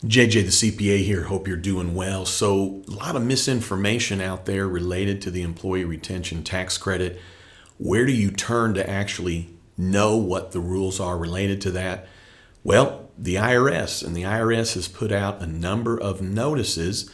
JJ the CPA here. Hope you're doing well. So a lot of misinformation out there related to the employee retention tax credit. Where do you turn to actually know what the rules are related to that? Well, the IRS, and the IRS has put out a number of notices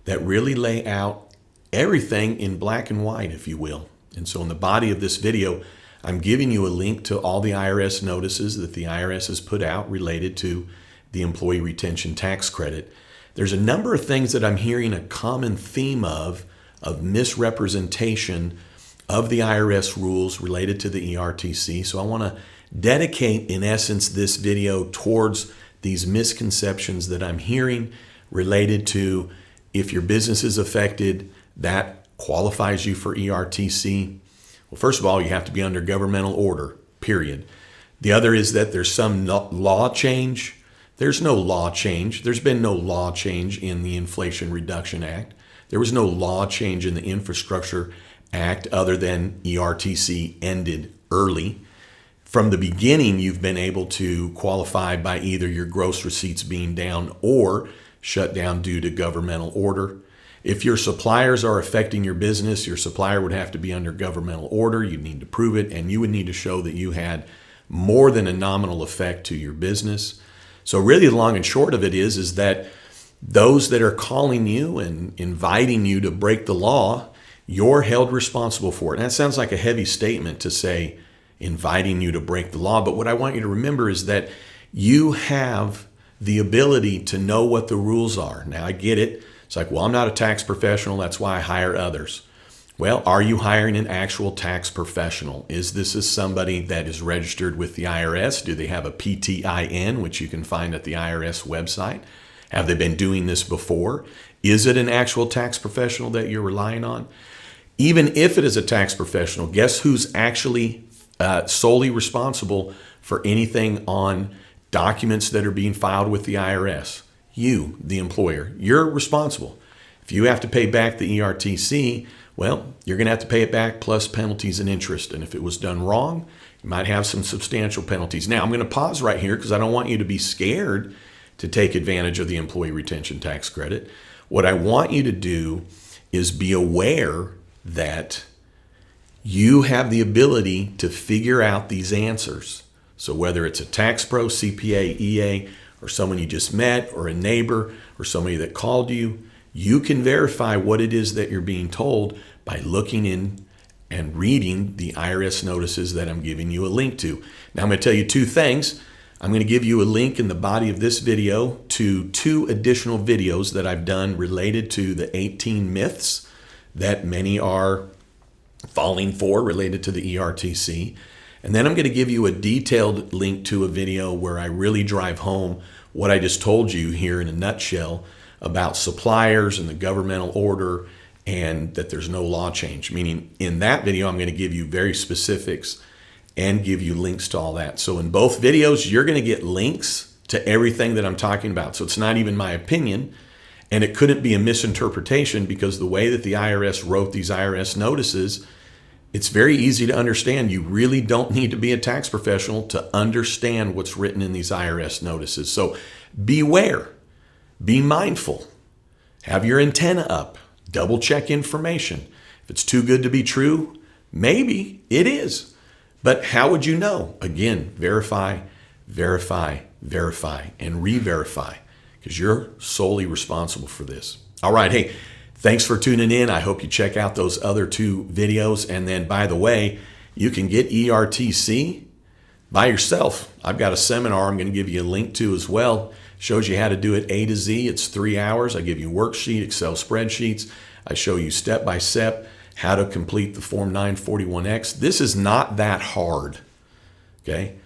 that really lay out everything in black and white, if you will. And so in the body of this video, I'm giving you a link to all the IRS notices that the IRS has put out related to the employee retention tax credit. There's a number of things that I'm hearing a common theme of misrepresentation of the IRS rules related to the ERTC. So I want to dedicate, in essence, this video towards these misconceptions that I'm hearing related to if your business is affected, that qualifies you for ERTC. Well, first of all, you have to be under governmental order, period. The other is that there's some law change. There's no law change. There's been no law change in the Inflation Reduction Act. There was no law change in the Infrastructure Act other than ERTC ended early. From the beginning, you've been able to qualify by either your gross receipts being down or shut down due to governmental order. If your suppliers are affecting your business, your supplier would have to be under governmental order. You'd need to prove it, and you would need to show that you had more than a nominal effect to your business. So really the long and short of it is that those that are calling you and inviting you to break the law, you're held responsible for it. And that sounds like a heavy statement to say inviting you to break the law. But what I want you to remember is that you have the ability to know what the rules are. Now I get it. It's like, well, I'm not a tax professional. That's why I hire others. Well, are you hiring an actual tax professional? Is this somebody that is registered with the IRS? Do they have a PTIN, which you can find at the IRS website? Have they been doing this before? Is it an actual tax professional that you're relying on? Even if it is a tax professional, guess who's actually solely responsible for anything on documents that are being filed with the IRS? You, the employer. You're responsible. If you have to pay back the ERTC, well, you're going to have to pay it back plus penalties and interest. And if it was done wrong, you might have some substantial penalties. Now, I'm going to pause right here because I don't want you to be scared to take advantage of the employee retention tax credit. What I want you to do is be aware that you have the ability to figure out these answers. So whether it's a tax pro, CPA, EA, or someone you just met, or a neighbor, or somebody that called you, you can verify what it is that you're being told by looking in and reading the IRS notices that I'm giving you a link to. Now I'm going to tell you two things. I'm going to give you a link in the body of this video to 2 additional videos that I've done related to the 18 myths that many are falling for related to the ERTC. And then I'm going to give you a detailed link to a video where I really drive home what I just told you here in a nutshell about suppliers and the governmental order and that there's no law change. Meaning in that video, I'm going to give you very specifics and give you links to all that. So in both videos, you're going to get links to everything that I'm talking about. So it's not even my opinion, and it couldn't be a misinterpretation because the way that the IRS wrote these IRS notices, it's very easy to understand. You really don't need to be a tax professional to understand what's written in these IRS notices. So beware, be mindful, have your antenna up, double check information. If it's too good to be true, maybe it is. But how would you know? Again, verify, verify, verify, and re-verify because you're solely responsible for this. All right, hey, thanks for tuning in. I hope you check out those other 2 videos. And then, by the way, you can get ERTC by yourself. I've got a seminar I'm going to give you a link to as well. Shows you how to do it A to Z. It's 3 hours. I give you worksheet, Excel spreadsheets. I show you step by step how to complete the Form 941X. This is not that hard, okay?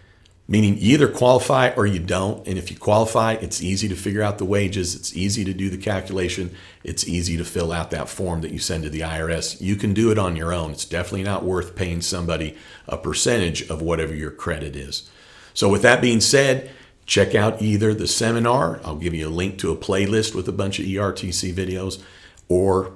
Meaning you either qualify or you don't. And if you qualify, it's easy to figure out the wages. It's easy to do the calculation. It's easy to fill out that form that you send to the IRS. You can do it on your own. It's definitely not worth paying somebody a percentage of whatever your credit is. So with that being said, check out either the seminar. I'll give you a link to a playlist with a bunch of ERTC videos or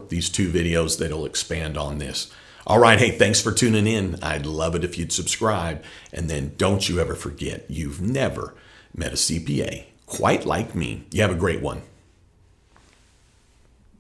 these 2 videos that'll expand on this. All right, hey, thanks for tuning in. I'd love it if you'd subscribe. And then don't you ever forget, you've never met a CPA quite like me. You have a great one.